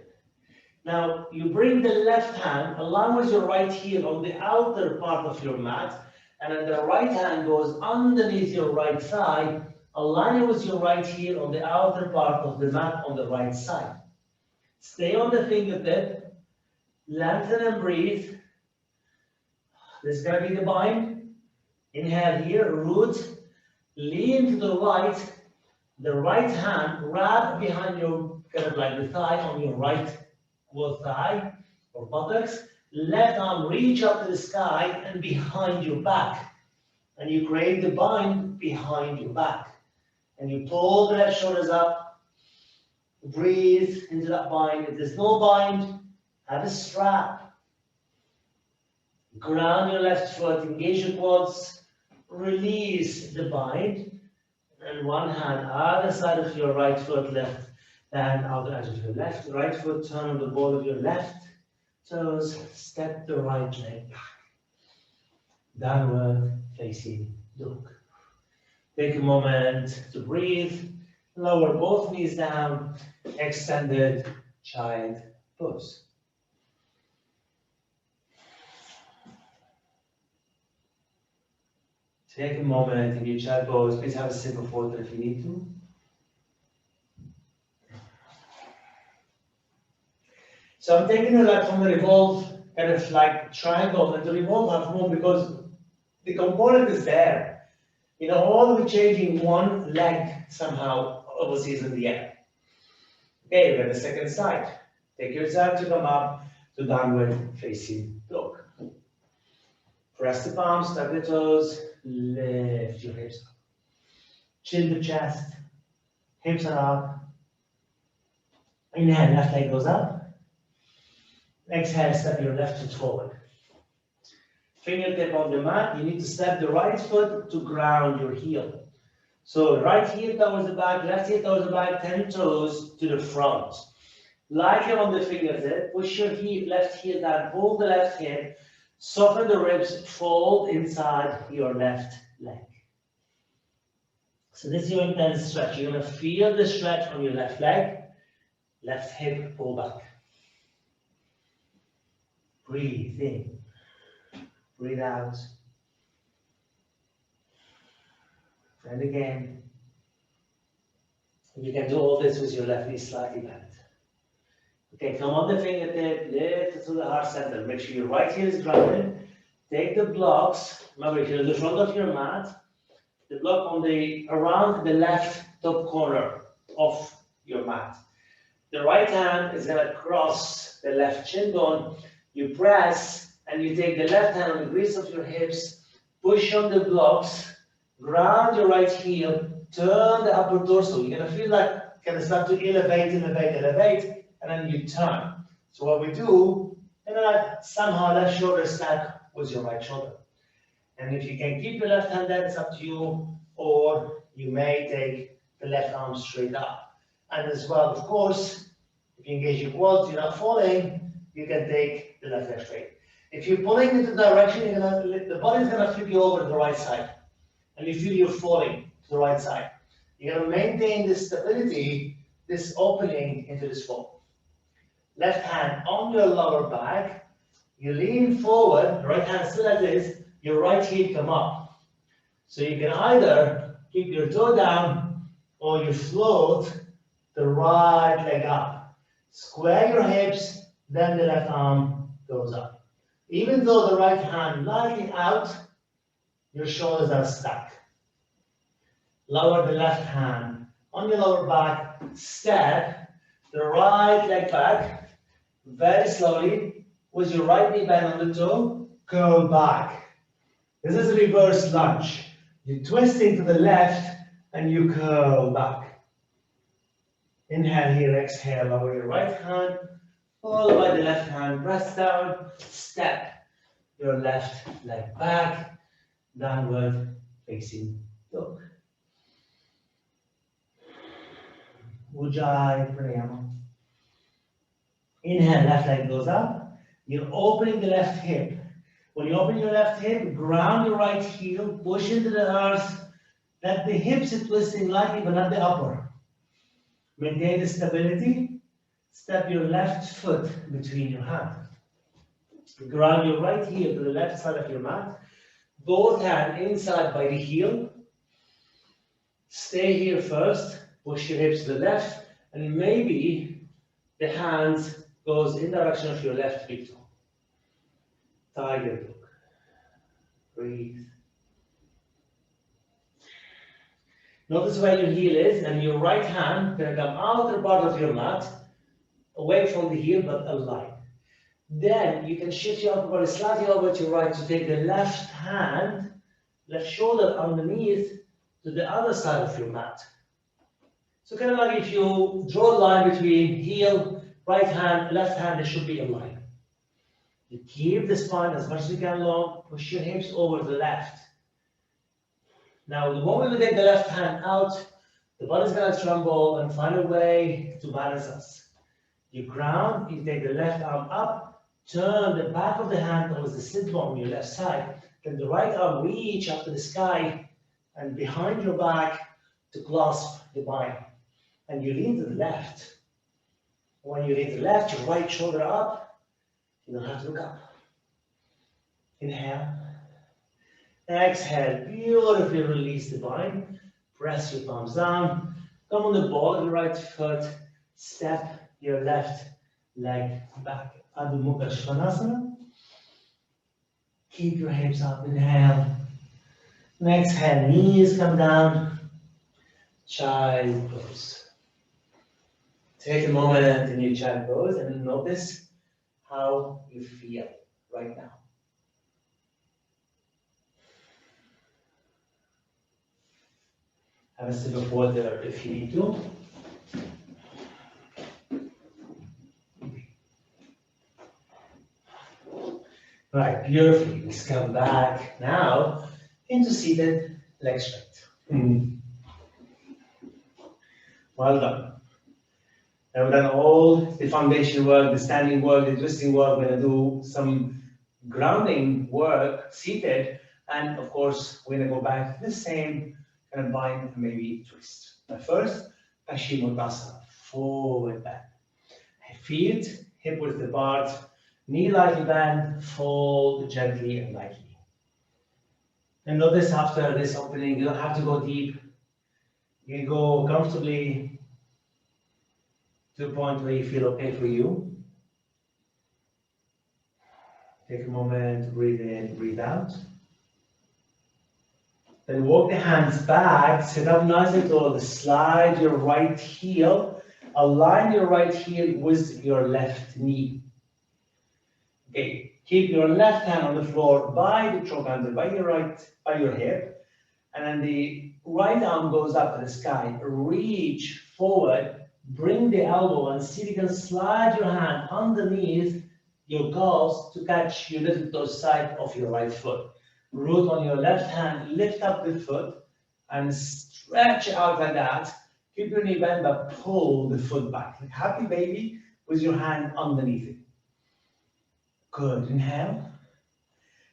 Now you bring the left hand along with your right heel on the outer part of your mat, and then the right hand goes underneath your right thigh, aligning with your right heel on the outer part of the mat on the right side. Stay on the fingertip, lengthen and breathe. This is going to be the bind. Inhale here, root, lean to the right hand, grab behind your, kind of like the thigh on your right thigh or buttocks. Left arm reach up to the sky and behind your back. And you create the bind behind your back. And you pull the left shoulders up. Breathe into that bind. If there's no bind, have a strap. Ground your left foot, engage your quads. Release the bind. And one hand other side of your right foot, left hand out the edge of your left. Right foot, turn on the ball of your left toes. Step the right leg back. Downward facing dog. Take a moment to breathe. Lower both knees down. Extended child pose. Take a moment in your child pose. Please have a sip of water if you need to. So I'm taking a lot from the revolve, kind of like triangle, and the revolve half moon because the component is there. You know, all we're changing one leg somehow obviously is in the air. Okay, we have the second side. Take your time to come up to downward facing dog. Press the palms, tap the toes, lift your hips up. Chin to chest, hips are up. Inhale, left leg goes up. Exhale, step your left foot forward. Fingertip on the mat, you need to step the right foot to ground your heel. So right heel towards the back, left heel towards the back, 10 toes to the front. Like it on the fingertip, push your left heel down, pull the left hip, soften the ribs, fold inside your left leg. So this is your intense stretch. You're going to feel the stretch on your left leg, left hip, pull back. Breathe in, breathe out. And again, you can do all this with your left knee slightly bent. Okay, come on the fingertip, lift it to the heart center. Make sure your right heel is grounded. Take the blocks. Remember, if you're in the front of your mat, the block on around the left top corner of your mat. The right hand is going to cross the left shin bone. You press and you take the left hand on the grease of your hips, push on the blocks, ground your right heel, turn the upper torso. You're going to feel like you're going to start to elevate, and then you turn. So what we do, somehow left shoulder stack with your right shoulder. And if you can keep your left hand there, it's up to you, or you may take the left arm straight up. And as well, of course, if you engage your quads, you're not falling, you can take the left leg straight. If you're pulling into the direction, the body's going to flip you over to the right side. And you feel you're falling to the right side. You're going to maintain this stability, this opening into this fall. Left hand on your lower back, you lean forward, right hand still like this, your right heel come up. So you can either keep your toe down or you float the right leg up. Square your hips, then the left arm goes up. Even though the right hand lightly out, your shoulders are stuck. Lower the left hand on your lower back, step the right leg back, very slowly, with your right knee bend on the toe, curl back. This is a reverse lunge. You twist into the left and you curl back. Inhale here, exhale, lower your right hand, followed by the left hand, press down, step your left leg back, downward facing dog. Ujjayi Pranayama. Inhale, left leg goes up. You're opening the left hip. When you open your left hip, ground your right heel, push into the earth. Let the hips are twisting lightly, but not the upper. Maintain the stability. Step your left foot between your hands. Ground your right heel to the left side of your mat. Both hands inside by the heel. Stay here first. Push your hips to the left, and maybe the hands goes in direction of your left big toe. Tiger dog. Breathe. Notice where your heel is, and your right hand can come outer part of your mat, away from the heel, but aligned. Then you can shift your upper body slightly over to your right to take the left hand, left shoulder underneath to the other side of your mat. So kind of like if you draw a line between heel, right hand, left hand, there should be a line. You keep the spine as much as you can long, push your hips over to the left. Now, the moment we take the left hand out, the body's going to tremble and find a way to balance us. You ground, you take the left arm up, turn the back of the hand towards the sit bone on your left side, then the right arm reach up to the sky and behind your back to clasp the bind. And you lean to the left. When you lean to the left, your right shoulder up, you don't have to look up. Inhale. Exhale, beautifully release the bind. Press your palms down. Come on the ball of the right foot. Step your left leg back. Adho Mukha Svanasana. Keep your hips up. Inhale. And exhale, knees come down. Child pose. Take a moment in your child pose and notice how you feel right now. Have a sip of water if you need to. Right, beautifully. Let's come back now into seated leg straight. Well done. Now we've done all the foundation work, the standing work, the twisting work. We're going to do some grounding work seated. And of course, we're going to go back to the same kind of bind and maybe twist. But first, Paschimottanasana, forward bend. Feet hip width apart, knee lightly bend, fold gently and lightly. And notice after this opening, you don't have to go deep. You can go comfortably to a point where you feel okay for you. Take a moment, breathe in, breathe out. Then walk the hands back, sit up nice and tall, slide your right heel, align your right heel with your left knee. Okay, keep your left hand on the floor by the choke handle, by your hip, and then the right arm goes up to the sky. Reach forward, bring the elbow, and see if you can slide your hand underneath your calves to catch your little toe side of your right foot. Root on your left hand, lift up the foot, and stretch out like that. Keep your knee bent, but pull the foot back. Like happy baby with your hand underneath it. Good, inhale.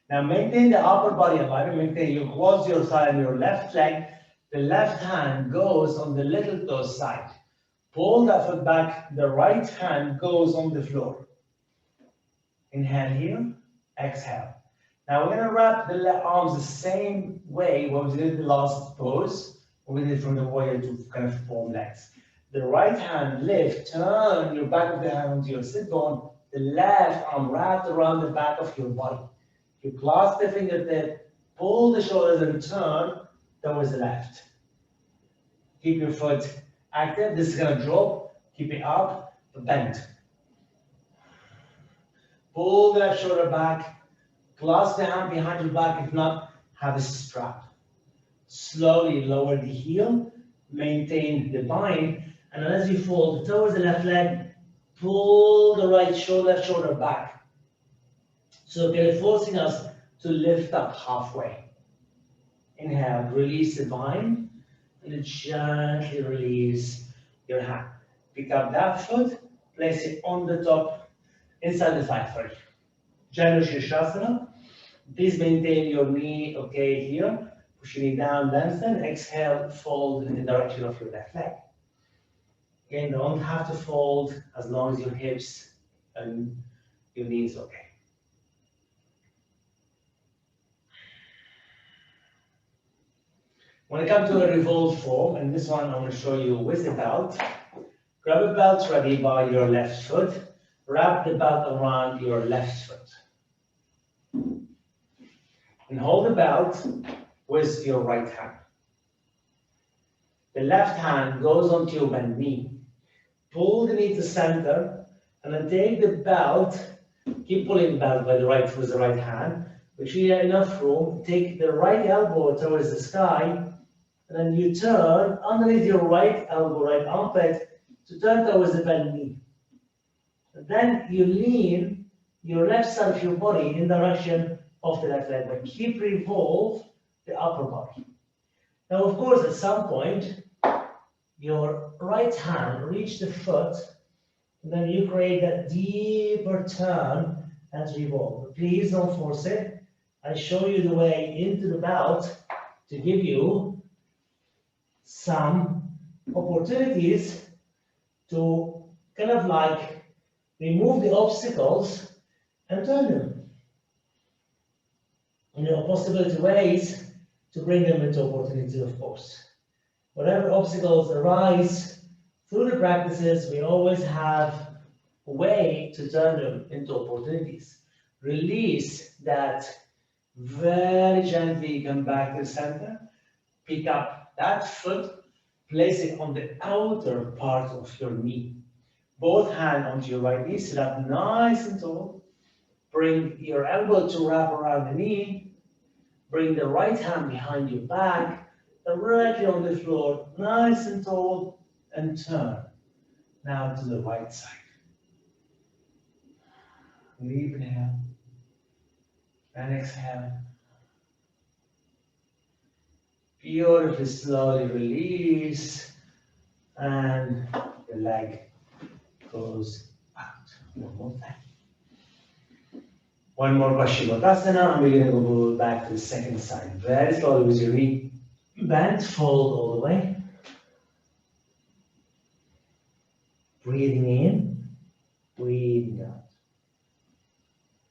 Now maintain the upper body alignment, maintain your quads, your side, and your left leg. The left hand goes on the little toe side. Pull that foot back, the right hand goes on the floor. Inhale here, exhale. Now we're gonna wrap the arms the same way what we did the last pose, what we did from the warrior to kind of form legs. The right hand lift, turn your back of the hand onto your sit bone, the left arm wrapped around the back of your body. You clasp the fingertip, pull the shoulders and turn towards the left. Keep your foot active. This is gonna drop, keep it up, bend. Pull the left shoulder back, clasp the hand behind your back. If not, have a strap. Slowly lower the heel, maintain the bind, and as you fold towards the left leg, pull the right shoulder, left shoulder back. So they're forcing us to lift up halfway. Inhale, release the bind, and then gently release your hand. Pick up that foot, place it on the top, inside the thigh, sorry. Janu Shirshasana. Please maintain your knee, okay, here. Push your knee down, lengthen. Exhale, fold in the direction of your left leg. Again, don't have to fold as long as your hips and your knees okay. When it comes to a revolved form, and this one I'm going to show you with the belt, grab a belt ready by your left foot, wrap the belt around your left foot. And hold the belt with your right hand. The left hand goes onto your bent knee. Pull the knee to center, and then take the belt, keep pulling the belt by the right with the right hand. Make sure you have enough room. Take the right elbow towards the sky, and then you turn underneath your right elbow, right armpit, to turn towards the bent knee. And then you lean your left side of your body in the direction of the left leg, but keep revolve the upper body. Now, of course, at some point, your right hand reach the foot, and then you create that deeper turn and revolve. Please don't force it. I show you the way into the belt to give you some opportunities to kind of like remove the obstacles and turn them. And there are possibility ways to bring them into opportunities, of course. Whatever obstacles arise through the practices, we always have a way to turn them into opportunities. Release that very gently, come back to the center, pick up that foot, place it on the outer part of your knee. Both hands onto your right knee, sit up nice and tall. Bring your elbow to wrap around the knee. Bring the right hand behind your back, directly on the floor, nice and tall, and turn. Now to the right side. Deep inhale, and exhale. Beautifully, slowly release, and the leg goes out. One more time. One more Paschimottanasana, and we're going to go back to the second side. Very slowly with your knee bent, fold all the way. Breathing in, breathing out.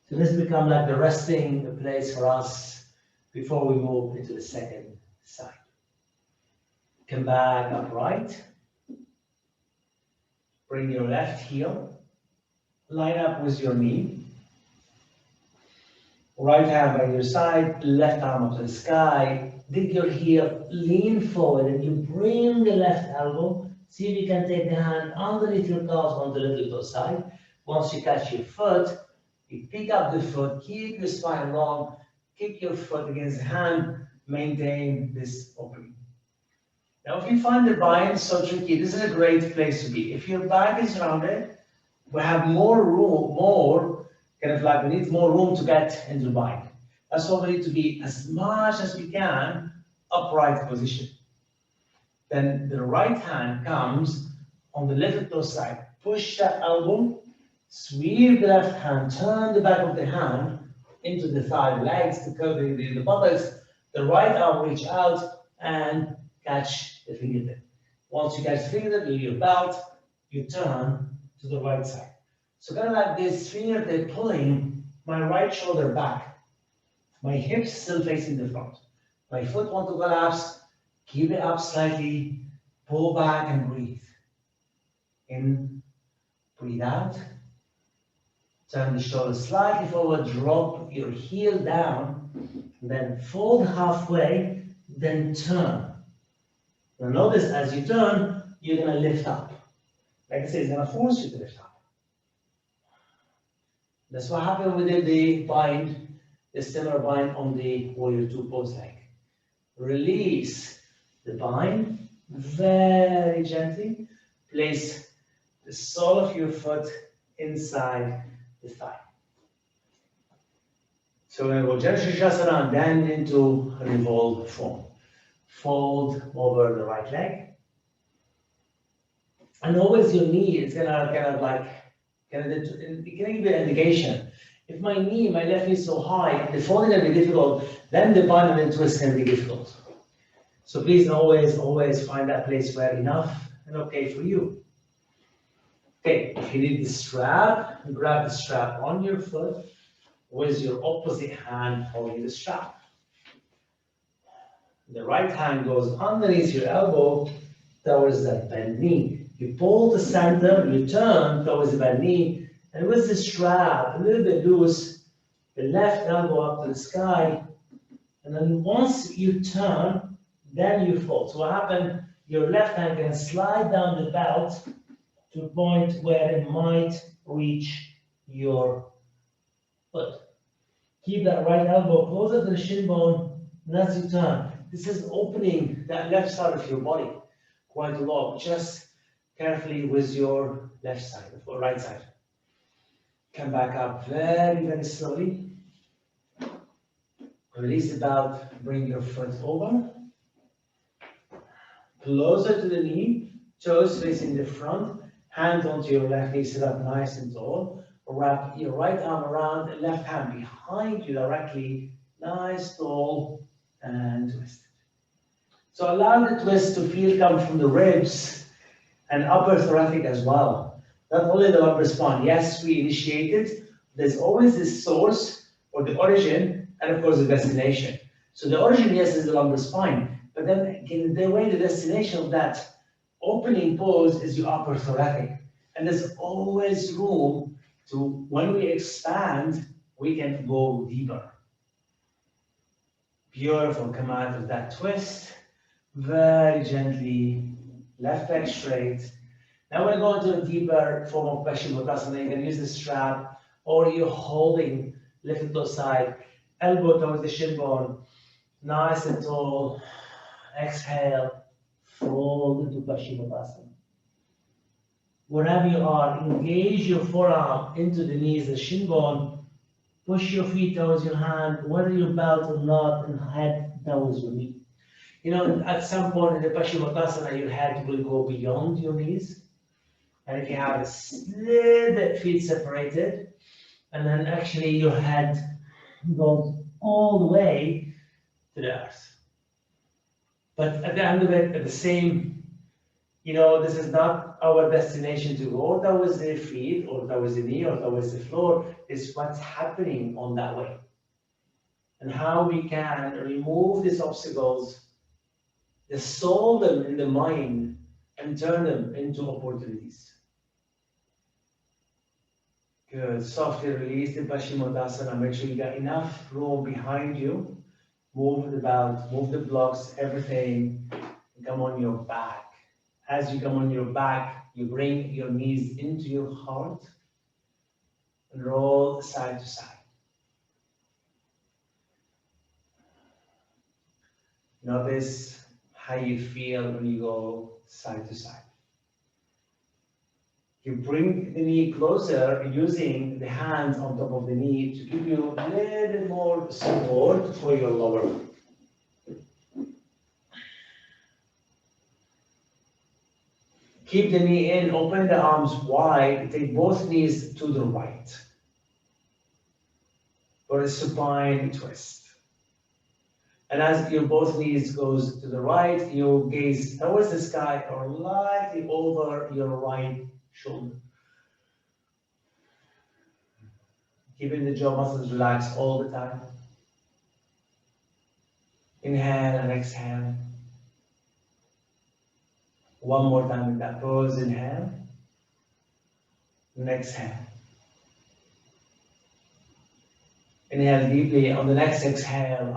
So this becomes like the resting place for us before we move into the second side. Come back upright. Bring your left heel, line up with your knee. Right hand by your side, left arm up to the sky. Dig your heel, lean forward, and you bring the left elbow. See if you can take the hand underneath your calves on the little toe side. Once you catch your foot, You pick up the foot, keep your spine long, kick your foot against the hand, maintain this opening. Now, if you find the bind so tricky, this is a great place to be. If your back is rounded, we have more room, we need more room to get into the bind. That's why we need to be as much as we can upright position. Then the right hand comes on the left toe side. Push that elbow, sweep the left hand, turn the back of the hand into the thigh, legs, the buttocks. The right arm reach out and catch the fingertip. Once you catch the fingertip, your belt, you turn to the right side. So kind of like this fingertip pulling my right shoulder back. My hips still facing the front. My foot want to collapse, keep it up slightly, pull back and breathe. In, breathe out. Turn the shoulder slightly forward, drop your heel down, then fold halfway, then turn. Now notice as you turn, you're going to lift up. Like I said, it's going to force you to lift up. That's what happened when we did the bind, the similar bind on the warrior two pose leg. Release the bind very gently. Place the sole of your foot inside the thigh. So we're going to go Janshasana and then into revolved form. Fold over the right leg. And always your knee is gonna give you an indication. If my left knee is so high, the folding will be difficult, then the bind and twist can be difficult. So please always find that place where enough and okay for you. Okay, if you need the strap, grab the strap on your foot with your opposite hand holding the strap. The right hand goes underneath your elbow towards that bent knee. You pull the center, you turn towards the bent knee, and with the strap a little bit loose, the left elbow up to the sky, and then once you turn, then you fold. So what happened? Your left hand can slide down the belt to a point where it might reach your foot. Keep that right elbow closer to the shin bone, and as you turn, this is opening that left side of your body quite a lot. Just carefully with your left side or right side. Come back up very slowly. Release the belt, bring your foot over. Closer to the knee, toes facing the front, hand onto your left knee, sit up nice and tall. Wrap your right arm around the left hand behind you directly, nice, tall, and twist. So allow the twist to come from the ribs and upper thoracic as well. Not only the lumbar spine. Yes, we initiated. There's always this source or the origin, and of course the destination. So the origin, yes, is the lumbar spine, but then again, the destination of that opening pose is your upper thoracic. And there's always room to, when we expand, we can go deeper. Beautiful, come out of that twist. Very gently, left leg straight. Now we're going to a deeper form of Paschimottanasana. You can use the strap, or you're holding left toe side, elbow towards the shin bone, nice and tall. Exhale, fold into Paschimottanasana. Wherever you are, engage your forearm into the knees, the shin bone. Push your feet towards your hand, whether you're belt or not, and head towards your knee. You know, at some point in the Paschimottanasana, your head will go beyond your knees. And if you have a little bit feet separated, and then actually your head goes all the way to the earth. But at the end of it, at the same, you know, this is not our destination to go towards the feet or towards the knee or towards the floor. It's what's happening on that way. And how we can remove these obstacles, solve them in the mind, and turn them into opportunities. Good. Softly release the Paschimottanasana. Make sure you got enough room behind you. Move the belt, move the blocks, everything, and come on your back. As you come on your back, you bring your knees into your heart. and roll side to side. Notice how you feel when you go side to side. You bring the knee closer using the hands on top of the knee to give you a little more support for your lower back. Keep the knee in, open the arms wide, take both knees to the right for a supine twist. And as your both knees goes to the right, you gaze towards the sky or lightly over your right shoulder. Keeping the jaw muscles relaxed all the time. Inhale and exhale. One more time with that pose. Inhale and exhale. Inhale deeply. On the next exhale,